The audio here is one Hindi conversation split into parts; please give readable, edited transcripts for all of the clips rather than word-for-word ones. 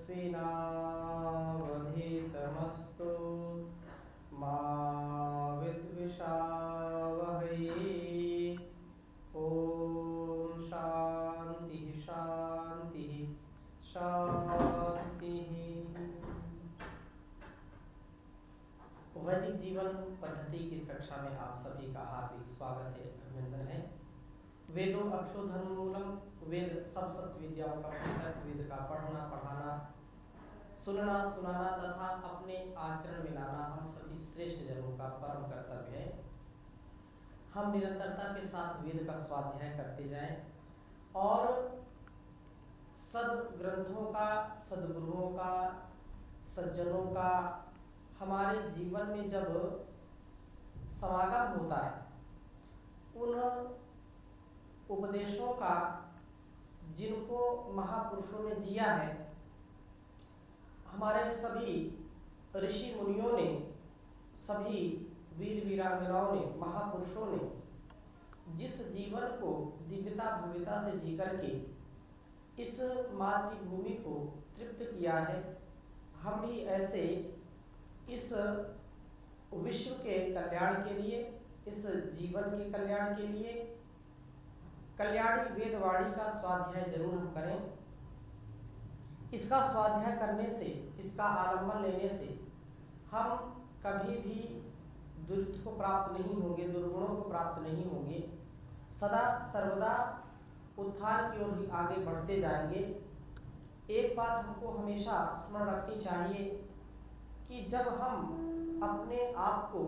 तेजस्विनावधीतमस्तु मा विद्विषावहै। ओम शांति शांति शांति। वैदिक जीवन पद्धति की इस कक्षा में आप सभी का हार्दिक स्वागत है, अभिनंदन है। वेदों अक्षरो धर्ममूलम, वेद सब सत्य विद्याओं का पुस्तक। वेद का पढ़ना पढ़ाना, सुनना सुनाना तथा अपने आचरण में लाना हम सभी श्रेष्ठ जनों का परम कर्तव्य है। हम निरंतरता के साथ वेद का स्वाध्याय करते जाएं और सद्ग्रंथों का, सद्गुरुओं का, सज्जनों का हमारे जीवन में जब समागम होता है, उन उपदेशों का जिनको महापुरुषों ने जिया है, हमारे सभी ऋषि मुनियों ने, सभी वीर वीरांगनाओं ने, महापुरुषों ने जिस जीवन को दिव्यता भव्यता से जी करके इस मातृभूमि को तृप्त किया है, हम भी ऐसे इस विश्व के कल्याण के लिए, इस जीवन के कल्याण के लिए कल्याणी वेदवाणी का स्वाध्याय जरूर हम करें। इसका स्वाध्याय करने से, इसका आलम्बन लेने से हम कभी भी दुष्ट को प्राप्त नहीं होंगे, दुर्गुणों को प्राप्त नहीं होंगे, सदा सर्वदा उत्थान की ओर ही आगे बढ़ते जाएंगे। एक बात हमको हमेशा स्मरण रखनी चाहिए कि जब हम अपने आप को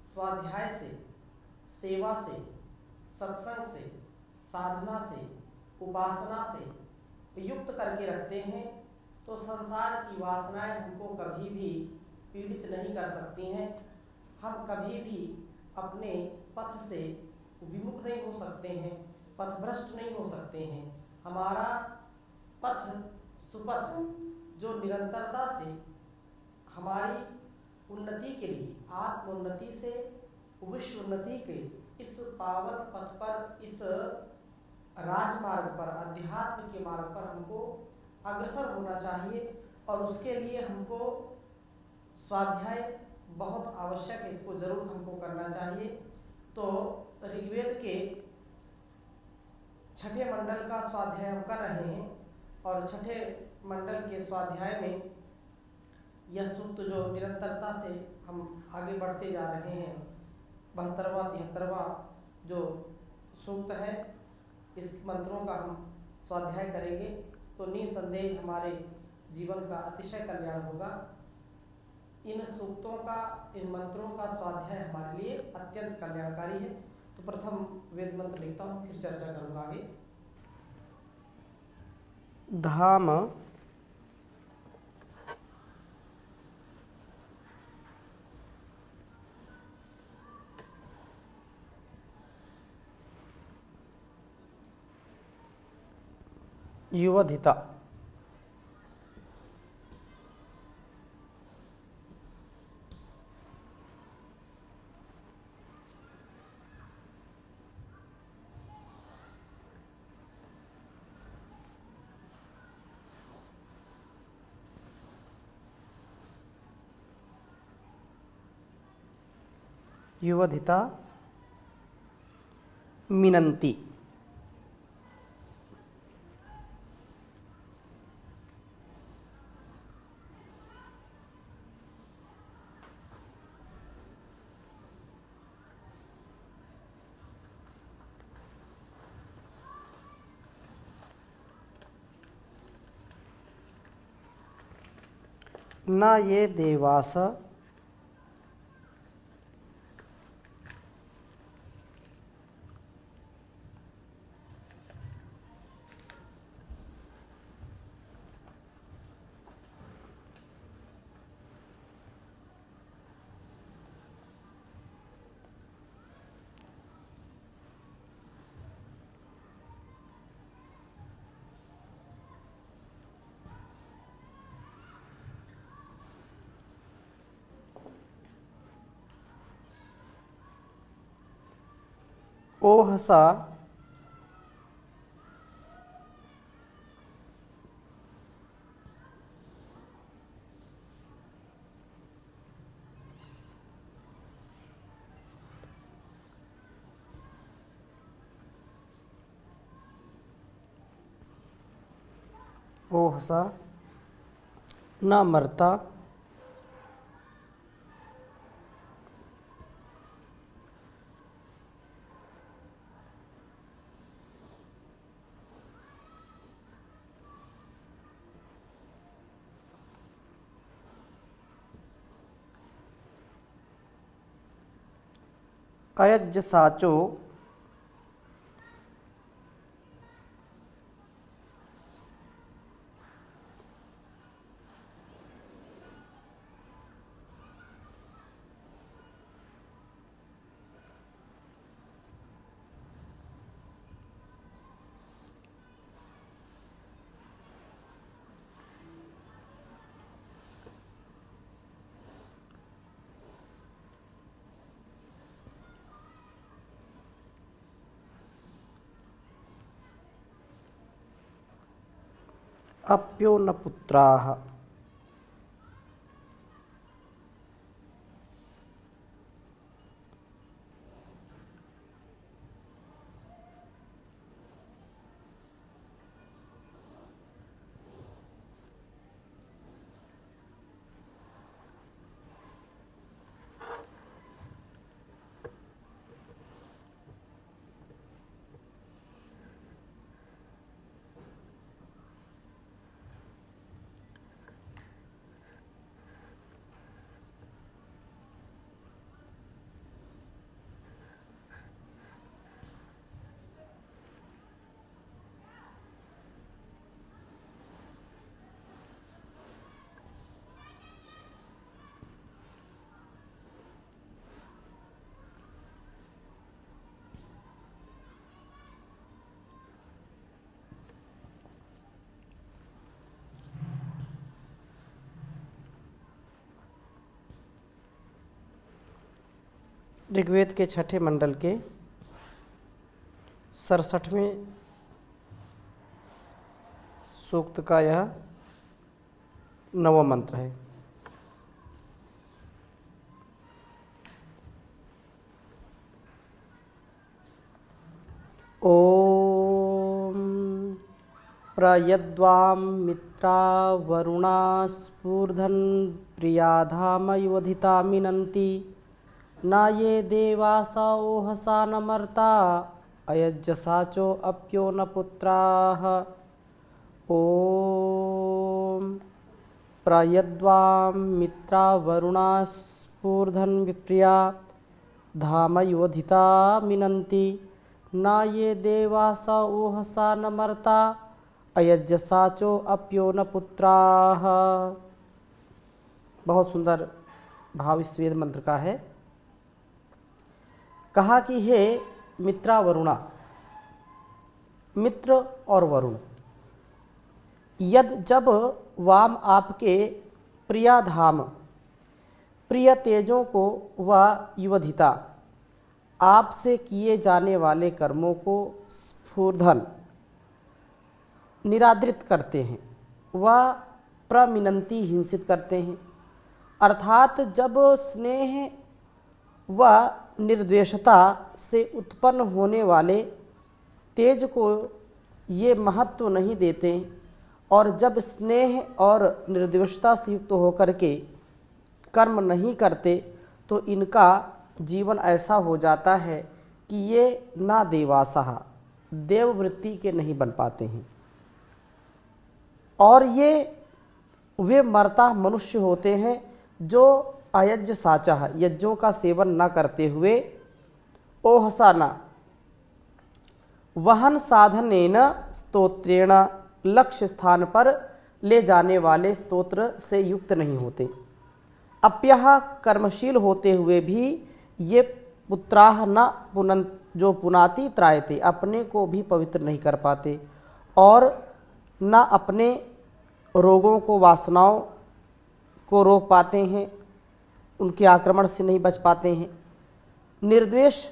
स्वाध्याय से, सेवा से, सत्संग से, साधना से, उपासना से युक्त करके रखते हैं तो संसार की वासनाएं हमको कभी भी पीड़ित नहीं कर सकती हैं। हम कभी भी अपने पथ से विमुख नहीं हो सकते हैं, पथभ्रष्ट नहीं हो सकते हैं। हमारा पथ सुपथ जो निरंतरता से हमारी उन्नति के लिए, आत्मोन्नति से विश्व उन्नति के इस पावन पथ पर, इस राजमार्ग पर, अध्यात्म के मार्ग पर हमको अग्रसर होना चाहिए और उसके लिए हमको स्वाध्याय बहुत आवश्यक है, इसको जरूर हमको करना चाहिए। तो ऋग्वेद के छठे मंडल का स्वाध्याय हम कर रहे हैं और छठे मंडल के स्वाध्याय में यह सूक्त जो निरंतरता से हम आगे बढ़ते जा रहे हैं, 72वां 73वां जो सूक्त है, इस मंत्रों का हम स्वाध्याय करेंगे तो निसंदेह हमारे जीवन का अतिशय कल्याण होगा। इन सूक्तों का, इन मंत्रों का स्वाध्याय हमारे लिए अत्यंत कल्याणकारी है। तो प्रथम वेद मंत्र लिखता हूँ, फिर चर्चा करूँगा आगे। धाम युवधिता युवधिता मिनंती। न ये देवास ओहसा ओह सा न मरता अयज्ज साचो अप्यो न पुत्राः। ऋग्वेद के छठे मंडल के 67वें सूक्त का यह 9वां मंत्र है। ओम प्रयद्वां मित्रा वरुणा स्फूर्धन् प्रियाधाम युवधिता मिनन्ति न ये देवासा ओहसा न मर्ता अयज्जसाचो अप्यो न पुत्राः। ओम प्रयद्वां मित्रा वरुणा स्फूर्धन् विप्रिया धाम युवधिता मिनन्ति न ये देवासा ओहसा न मर्ता अयज्जसाचो अप्यो न पुत्राः। बहुत सुंदर भाव इस वेद मंत्र का है। कहा कि हे मित्रा वरुणा, मित्र और वरुण, यद जब वाम आपके प्रियाधाम प्रिय तेजों को व युवधिता आपसे किए जाने वाले कर्मों को स्फूर्धन निरादृत करते हैं व प्रमिनंती हिंसित करते हैं, अर्थात जब स्नेह व निर्द्वेषता से उत्पन्न होने वाले तेज को ये महत्व नहीं देते और जब स्नेह और निर्द्वेषता से युक्त होकर के कर्म नहीं करते तो इनका जीवन ऐसा हो जाता है कि ये ना देवासः देववृत्ति के नहीं बन पाते हैं और ये वे मर्ता मनुष्य होते हैं जो अयज्ञ साचा यज्ञों का सेवन न करते हुए ओहसाना वहन साधनेन स्तोत्रेण लक्ष्य स्थान पर ले जाने वाले स्तोत्र से युक्त नहीं होते। अप्यः कर्मशील होते हुए भी ये पुत्राः न पुनन् जो पुनाति त्रायते अपने को भी पवित्र नहीं कर पाते और न अपने रोगों को वासनाओं को रोक पाते हैं, उनके आक्रमण से नहीं बच पाते हैं। निर्द्वेष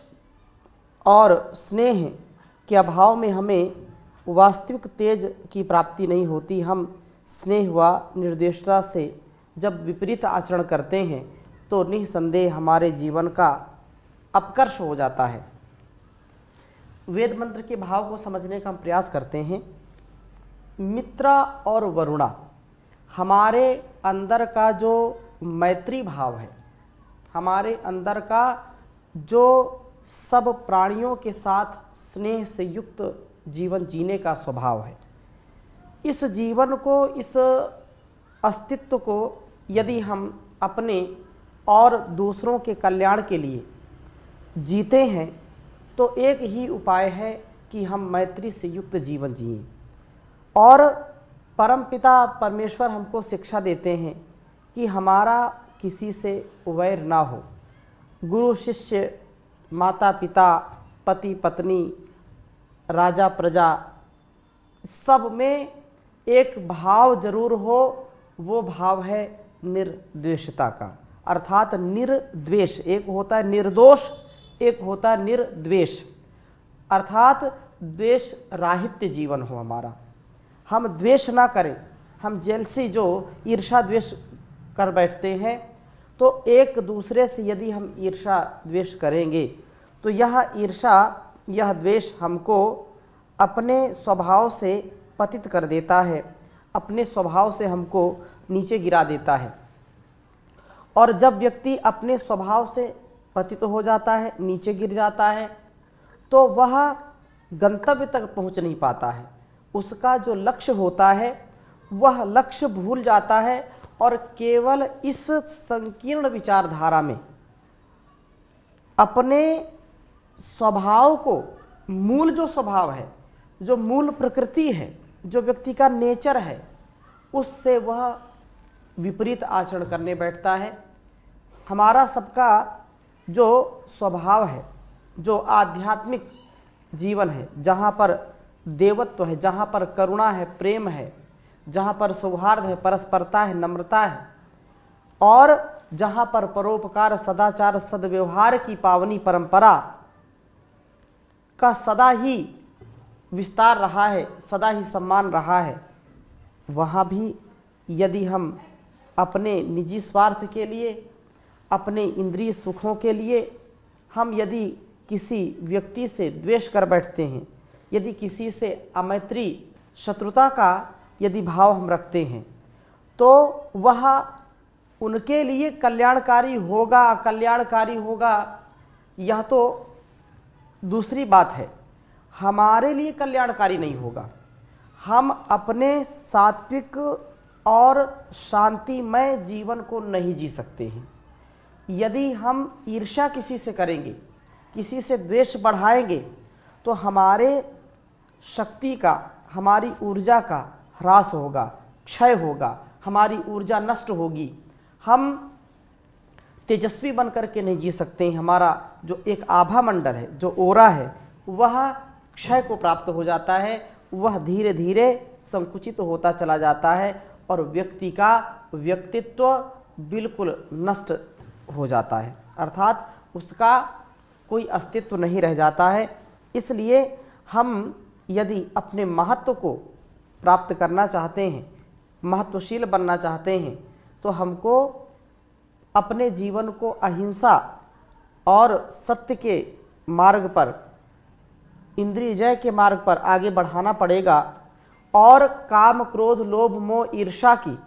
और स्नेह के अभाव में हमें वास्तविक तेज की प्राप्ति नहीं होती। हम स्नेह व निर्द्वेषता से जब विपरीत आचरण करते हैं तो निसंदेह हमारे जीवन का अपकर्ष हो जाता है। वेद मंत्र के भाव को समझने का हम प्रयास करते हैं। मित्रा और वरुणा, हमारे अंदर का जो मैत्री भाव है, हमारे अंदर का जो सब प्राणियों के साथ स्नेह से युक्त जीवन जीने का स्वभाव है, इस जीवन को, इस अस्तित्व को यदि हम अपने और दूसरों के कल्याण के लिए जीते हैं तो एक ही उपाय है कि हम मैत्री से युक्त जीवन जिएं। और परमपिता परमेश्वर हमको शिक्षा देते हैं कि हमारा किसी से वैर ना हो। गुरु शिष्य, माता पिता, पति पत्नी, राजा प्रजा, सब में एक भाव जरूर हो, वो भाव है निर्द्वेषता का, अर्थात निर्द्वेष। एक होता है निर्दोष, एक होता है निर्द्वेष, अर्थात द्वेष राहित्य जीवन हो हमारा। हम द्वेष ना करें। हम जेलसी, जो ईर्षा द्वेष कर बैठते हैं, तो एक दूसरे से यदि हम ईर्षा द्वेष करेंगे तो यह ईर्षा, यह द्वेष हमको अपने स्वभाव से पतित कर देता है, अपने स्वभाव से हमको नीचे गिरा देता है। और जब व्यक्ति अपने स्वभाव से पतित हो जाता है, नीचे गिर जाता है, तो वह गंतव्य तक पहुंच नहीं पाता है। उसका जो लक्ष्य होता है वह लक्ष्य भूल जाता है और केवल इस संकीर्ण विचारधारा में अपने स्वभाव को, मूल जो स्वभाव है, जो मूल प्रकृति है, जो व्यक्ति का नेचर है, उससे वह विपरीत आचरण करने बैठता है। हमारा सबका जो स्वभाव है, जो आध्यात्मिक जीवन है, जहाँ पर देवत्व है, जहाँ पर करुणा है, प्रेम है, जहाँ पर सौहार्द है, परस्परता है, नम्रता है, और जहाँ पर परोपकार, सदाचार, सद्व्यवहार की पावनी परंपरा का सदा ही विस्तार रहा है, सदा ही सम्मान रहा है, वहाँ भी यदि हम अपने निजी स्वार्थ के लिए, अपने इंद्रिय सुखों के लिए हम यदि किसी व्यक्ति से द्वेष कर बैठते हैं, यदि किसी से अमैत्री, शत्रुता का यदि भाव हम रखते हैं, तो वह उनके लिए कल्याणकारी होगा, अकल्याणकारी होगा, यह तो दूसरी बात है। हमारे लिए कल्याणकारी नहीं होगा। हम अपने सात्विक और शांतिमय जीवन को नहीं जी सकते हैं यदि हम ईर्ष्या किसी से करेंगे, किसी से द्वेष बढ़ाएंगे, तो हमारे शक्ति का, हमारी ऊर्जा का ह्रास होगा, क्षय होगा, हमारी ऊर्जा नष्ट होगी। हम तेजस्वी बनकर के नहीं जी सकते हैं। हमारा जो एक आभा मंडल है, जो ओरा है, वह क्षय को प्राप्त हो जाता है, वह धीरे धीरे संकुचित होता चला जाता है और व्यक्ति का व्यक्तित्व बिल्कुल नष्ट हो जाता है, अर्थात उसका कोई अस्तित्व नहीं रह जाता है। इसलिए हम यदि अपने महत्व को प्राप्त करना चाहते हैं, महत्वशील बनना चाहते हैं, तो हमको अपने जीवन को अहिंसा और सत्य के मार्ग पर, इंद्रिय जय के मार्ग पर आगे बढ़ाना पड़ेगा। और काम, क्रोध, लोभ, मोह, ईर्ष्या की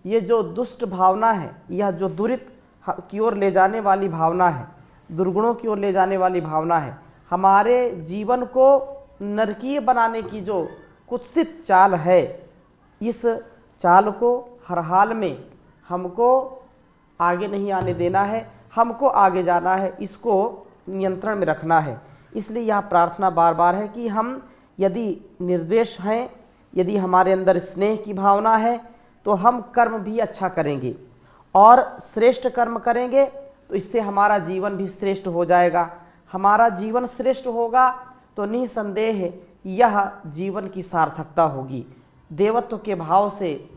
ये जो दुष्ट भावना है, यह जो दुरित की ओर ले जाने वाली भावना है, दुर्गुणों की ओर ले जाने वाली भावना है, हमारे जीवन को नरकीय बनाने की जो कुत्सित चाल है, इस चाल को हर हाल में हमको आगे नहीं आने देना है, हमको आगे जाना है, इसको नियंत्रण में रखना है। इसलिए यह प्रार्थना बार बार है कि हम यदि निर्द्वेष हैं, यदि हमारे अंदर स्नेह की भावना है, तो हम कर्म भी अच्छा करेंगे और श्रेष्ठ कर्म करेंगे, तो इससे हमारा जीवन भी श्रेष्ठ हो जाएगा। हमारा जीवन श्रेष्ठ होगा तो निसंदेह यह जीवन की सार्थकता होगी। देवत्व के भाव से,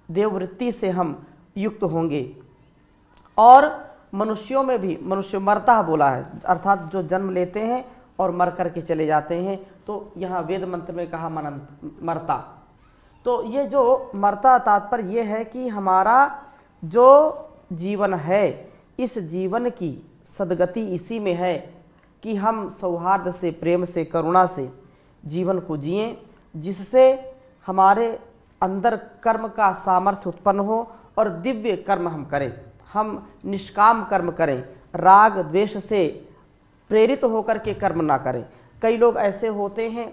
देववृत्ति से हम युक्त होंगे। और मनुष्यों में भी, मनुष्य मरता बोला है, अर्थात जो जन्म लेते हैं और मर करके चले जाते हैं, तो यहाँ वेद मंत्र में कहा मरता। तो ये जो मरता तात्पर्य ये है कि हमारा जो जीवन है, इस जीवन की सद्गति इसी में है कि हम सौहार्द से, प्रेम से, करुणा से जीवन को जिएं, जिससे हमारे अंदर कर्म का सामर्थ्य उत्पन्न हो और दिव्य कर्म हम करें, हम निष्काम कर्म करें, राग द्वेष से प्रेरित होकर के कर्म ना करें। कई लोग ऐसे होते हैं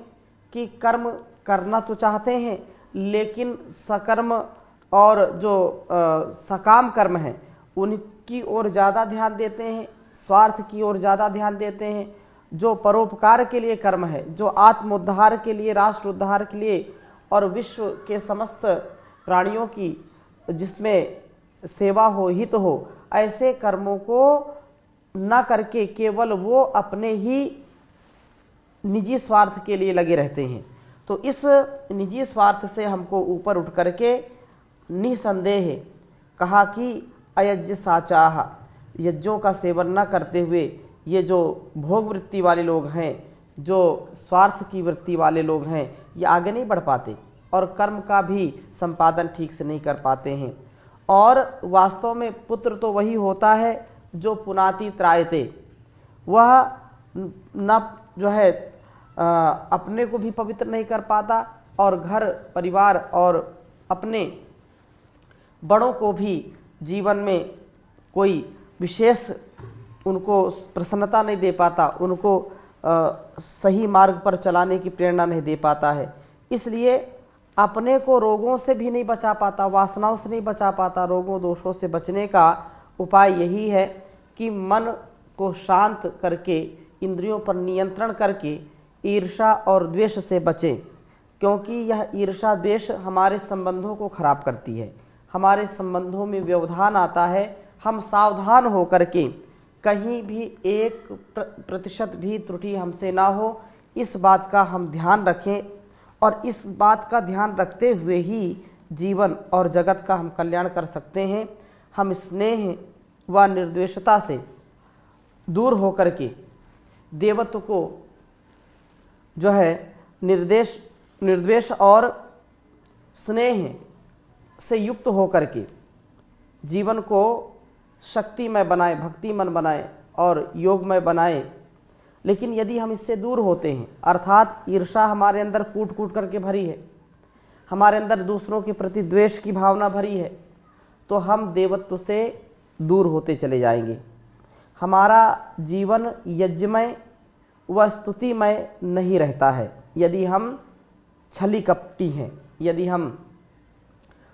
कि कर्म करना तो चाहते हैं लेकिन सकर्म और जो सकाम कर्म हैं उनकी ओर ज़्यादा ध्यान देते हैं, स्वार्थ की ओर ज़्यादा ध्यान देते हैं। जो परोपकार के लिए कर्म है, जो आत्मोद्धार के लिए, राष्ट्र उद्धार के लिए और विश्व के समस्त प्राणियों की जिसमें सेवा हो, हित हो, ऐसे कर्मों को न करके केवल वो अपने ही निजी स्वार्थ के लिए लगे रहते हैं। तो इस निजी स्वार्थ से हमको ऊपर उठ करके निसंदेह कहा कि अयज्ञ साचाह, यज्ञों का सेवन न करते हुए ये जो भोग वृत्ति वाले लोग हैं, जो स्वार्थ की वृत्ति वाले लोग हैं, ये आगे नहीं बढ़ पाते और कर्म का भी संपादन ठीक से नहीं कर पाते हैं। और वास्तव में पुत्र तो वही होता है जो पुनाति त्रायते, वह न जो है अपने को भी पवित्र नहीं कर पाता और घर परिवार और अपने बड़ों को भी जीवन में कोई विशेष उनको प्रसन्नता नहीं दे पाता, उनको सही मार्ग पर चलाने की प्रेरणा नहीं दे पाता है। इसलिए अपने को रोगों से भी नहीं बचा पाता, वासनाओं से नहीं बचा पाता। रोगों दोषों से बचने का उपाय यही है कि मन को शांत करके, इंद्रियों पर नियंत्रण करके ईर्ष्या और द्वेष से बचें, क्योंकि यह ईर्ष्या द्वेष हमारे संबंधों को खराब करती है, हमारे संबंधों में व्यवधान आता है। हम सावधान हो करके कहीं भी 1% भी त्रुटि हमसे ना हो, इस बात का हम ध्यान रखें और इस बात का ध्यान रखते हुए ही जीवन और जगत का हम कल्याण कर सकते हैं। हम स्नेह व निर्द्वेषता से दूर होकर के देवत्व को जो है निर्द्वेष और स्नेह से युक्त होकर के जीवन को शक्तिमय बनाए, भक्तिमय बनाए और योगमय बनाए। लेकिन यदि हम इससे दूर होते हैं, अर्थात ईर्ष्या हमारे अंदर कूट कूट करके भरी है, हमारे अंदर दूसरों के प्रति द्वेष की भावना भरी है, तो हम देवत्व से दूर होते चले जाएंगे। हमारा जीवन यज्ञमय व स्तुतिमय नहीं रहता है यदि हम छली कपटी हैं, यदि हम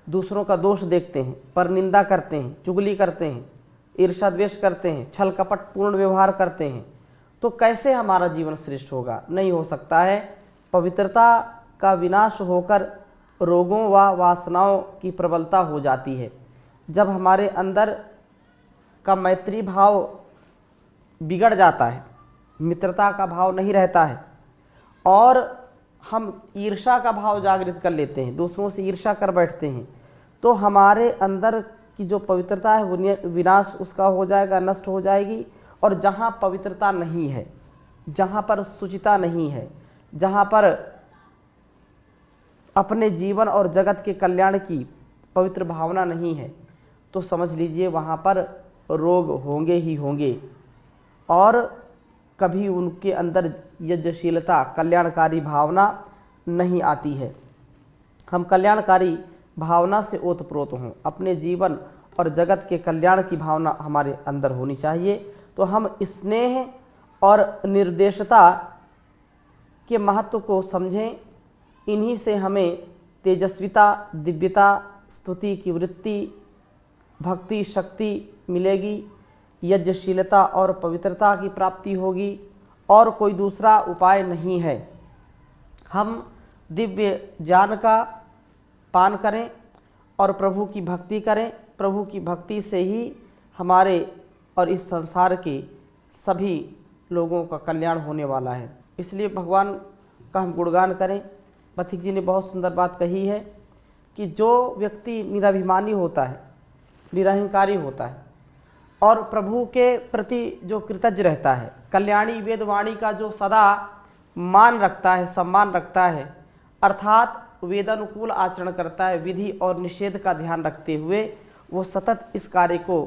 दूसरों का दोष देखते हैं, पर निंदा करते हैं, चुगली करते हैं, ईर्ष्या द्वेष करते हैं, छल कपट पूर्ण व्यवहार करते हैं, तो कैसे हमारा जीवन श्रेष्ठ होगा? नहीं हो सकता है। पवित्रता का विनाश होकर रोगों व वासनाओं की प्रबलता हो जाती है। जब हमारे अंदर का मैत्री भाव बिगड़ जाता है, मित्रता का भाव नहीं रहता है और हम ईर्ष्या का भाव जागृत कर लेते हैं, दूसरों से ईर्ष्या कर बैठते हैं, तो हमारे अंदर की जो पवित्रता है वो विनाश उसका हो जाएगा, नष्ट हो जाएगी। और जहाँ पवित्रता नहीं है, जहाँ पर शुचिता नहीं है, जहाँ पर अपने जीवन और जगत के कल्याण की पवित्र भावना नहीं है, तो समझ लीजिए वहाँ पर रोग होंगे ही होंगे और कभी उनके अंदर यज्ञशीलता, कल्याणकारी भावना नहीं आती है। हम कल्याणकारी भावना से ओतप्रोत हों, अपने जीवन और जगत के कल्याण की भावना हमारे अंदर होनी चाहिए। तो हम स्नेह और निर्देशता के महत्व को समझें। इन्हीं से हमें तेजस्विता, दिव्यता, स्तुति की वृत्ति, भक्ति शक्ति मिलेगी, यज्ञशीलता और पवित्रता की प्राप्ति होगी और कोई दूसरा उपाय नहीं है। हम दिव्य ज्ञान का पान करें और प्रभु की भक्ति करें। प्रभु की भक्ति से ही हमारे और इस संसार के सभी लोगों का कल्याण होने वाला है। इसलिए भगवान का हम गुणगान करें। पथिक जी ने बहुत सुंदर बात कही है कि जो व्यक्ति निराभिमानी होता है, निरहंकारी होता है और प्रभु के प्रति जो कृतज्ञ रहता है, कल्याणी वेदवाणी का जो सदा मान रखता है, सम्मान रखता है, अर्थात वेदानुकूल आचरण करता है, विधि और निषेध का ध्यान रखते हुए वो सतत इस कार्य को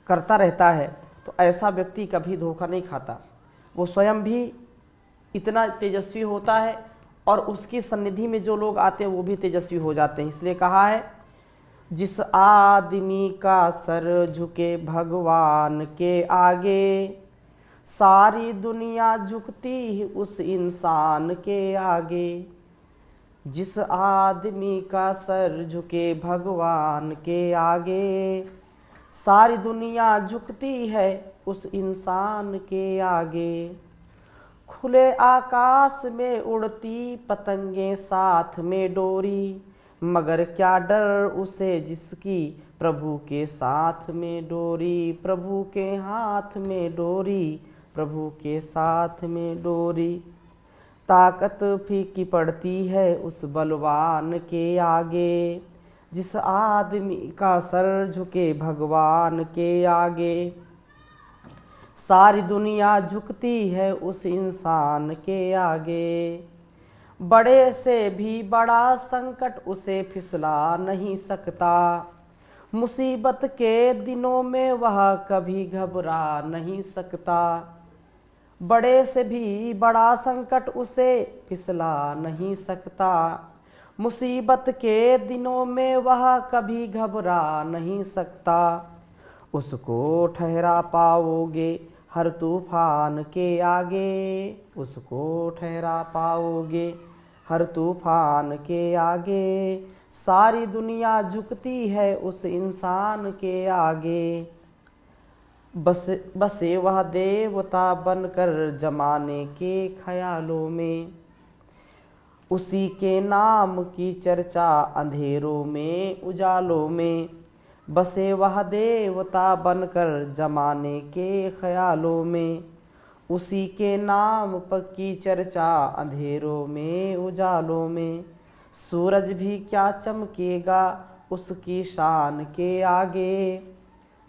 करता रहता है, तो ऐसा व्यक्ति कभी धोखा नहीं खाता। वो स्वयं भी इतना तेजस्वी होता है और उसकी सन्निधि में जो लोग आते हैं वो भी तेजस्वी हो जाते हैं। इसलिए कहा है, जिस आदमी का सर झुके भगवान के आगे, सारी दुनिया झुकती उस इंसान के आगे। जिस आदमी का सर झुके भगवान के आगे, सारी दुनिया झुकती है उस इंसान के आगे। खुले आकाश में उड़ती पतंगे साथ में डोरी, मगर क्या डर उसे जिसकी प्रभु के साथ में डोरी। प्रभु के हाथ में डोरी, प्रभु के साथ में डोरी। ताकत फीकी पड़ती है उस बलवान के आगे, जिस आदमी का सर झुके भगवान के आगे। सारी दुनिया झुकती है उस इंसान के आगे। बड़े से भी बड़ा संकट उसे फिसला नहीं सकता, मुसीबत के दिनों में वह कभी घबरा नहीं सकता। बड़े से भी बड़ा संकट उसे फिसला नहीं सकता, मुसीबत के दिनों में वह कभी घबरा नहीं सकता। उसको ठहरा पाओगे हर तूफान के आगे, उसको ठहरा पाओगे हर तूफान के आगे। सारी दुनिया झुकती है उस इंसान के आगे। बसे वह देवता बनकर जमाने के ख्यालों में, उसी के नाम की चर्चा अंधेरों में उजालों में। बसे वह देवता बनकर जमाने के ख्यालों में, उसी के नाम की चर्चा अंधेरों में उजालों में। सूरज भी क्या चमकेगा उसकी शान के आगे,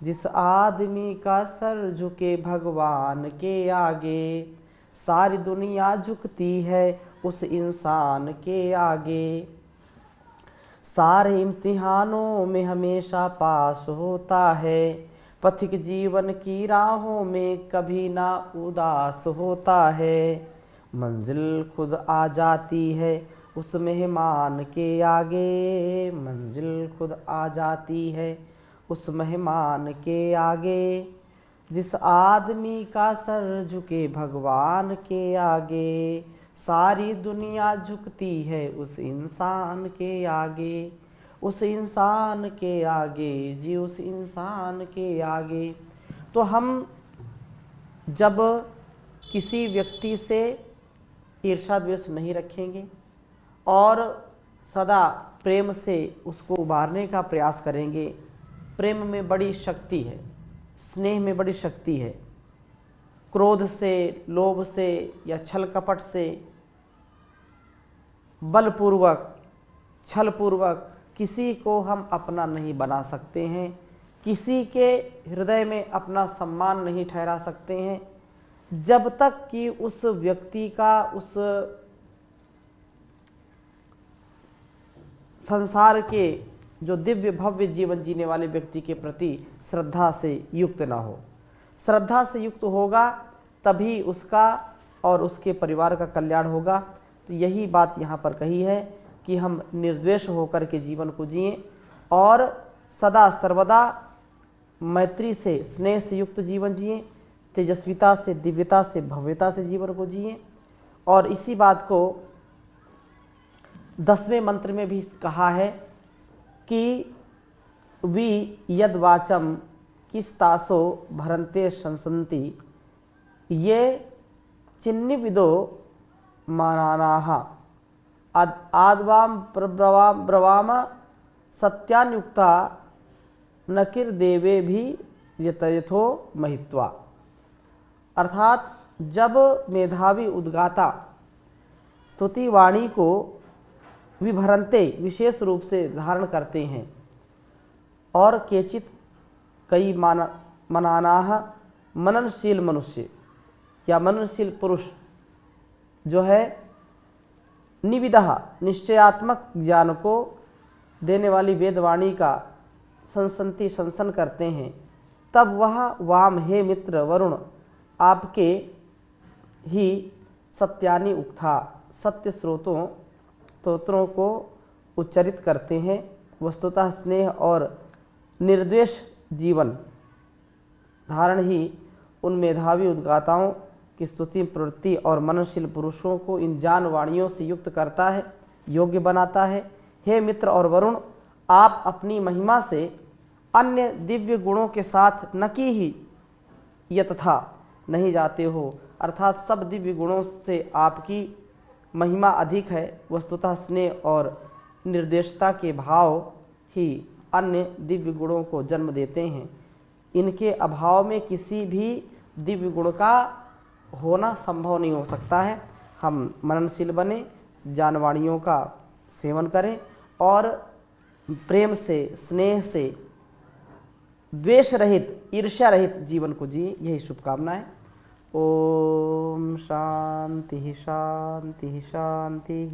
जिस आदमी का सर झुके भगवान के आगे। सारी दुनिया झुकती है उस इंसान के आगे। सारे इम्तिहानों में हमेशा पास होता है, पथिक जीवन की राहों में कभी ना उदास होता है। मंजिल खुद आ जाती है उस मेहमान के आगे, मंजिल खुद आ जाती है उस मेहमान के आगे। जिस आदमी का सर झुके भगवान के आगे, सारी दुनिया झुकती है उस इंसान के आगे, उस इंसान के आगे जी, उस इंसान के आगे। तो हम जब किसी व्यक्ति से ईर्ष्या द्वेष नहीं रखेंगे और सदा प्रेम से उसको उबारने का प्रयास करेंगे। प्रेम में बड़ी शक्ति है, स्नेह में बड़ी शक्ति है। क्रोध से, लोभ से या छल कपट से, बलपूर्वक, छलपूर्वक किसी को हम अपना नहीं बना सकते हैं, किसी के हृदय में अपना सम्मान नहीं ठहरा सकते हैं, जब तक कि उस व्यक्ति का उस संसार के जो दिव्य भव्य जीवन जीने वाले व्यक्ति के प्रति श्रद्धा से युक्त ना हो। श्रद्धा से युक्त होगा तभी उसका और उसके परिवार का कल्याण होगा। तो यही बात यहाँ पर कही है कि हम निर्द्वेष होकर के जीवन को जिएं और सदा सर्वदा मैत्री से, स्नेह से युक्त जीवन जिएं, तेजस्विता से, दिव्यता से, भव्यता से जीवन को जिएं। और इसी बात को 10वें मंत्र में भी कहा है कि वी यद वाचम किस्तासो भरन्ते शंसन्ति, ये चिन्निविदो मानानाः आद्वाम ब्रवाम सत्यान्युक्ता नकिर देवे भी यथो महित्वा। अर्थात जब मेधावी उद्गाता स्तुति वाणी को विभरन्ते विशेष रूप से धारण करते हैं और केचित कई मनानाः मननशील मनुष्य या मननशील पुरुष जो है निविदः निश्चयात्मक ज्ञान को देने वाली वेदवाणी का संसंति संसन करते हैं, तब वह वाम, हे मित्र वरुण, आपके ही सत्यानि उक्था, सत्य स्तोत्रों को उच्चरित करते हैं। वस्तुतः स्नेह और निर्द्वेष जीवन धारण ही उन मेधावी उद्गाताओं की स्तुति प्रवृत्ति और मननशील पुरुषों को इन जान वाणियों से युक्त करता है, योग्य बनाता है। हे मित्र और वरुण, आप अपनी महिमा से अन्य दिव्य गुणों के साथ न कि ही यतथा नहीं जाते हो, अर्थात सब दिव्य गुणों से आपकी महिमा अधिक है। वस्तुतः स्नेह और निर्देशता के भाव ही अन्य दिव्य गुणों को जन्म देते हैं। इनके अभाव में किसी भी दिव्य गुण का होना संभव नहीं हो सकता है। हम मननशील बने, जानवाणियों का सेवन करें और प्रेम से, स्नेह से, द्वेष रहित, ईर्ष्या रहित जीवन को जिए, यही शुभकामनाएं। ओम शांति शांति शांति।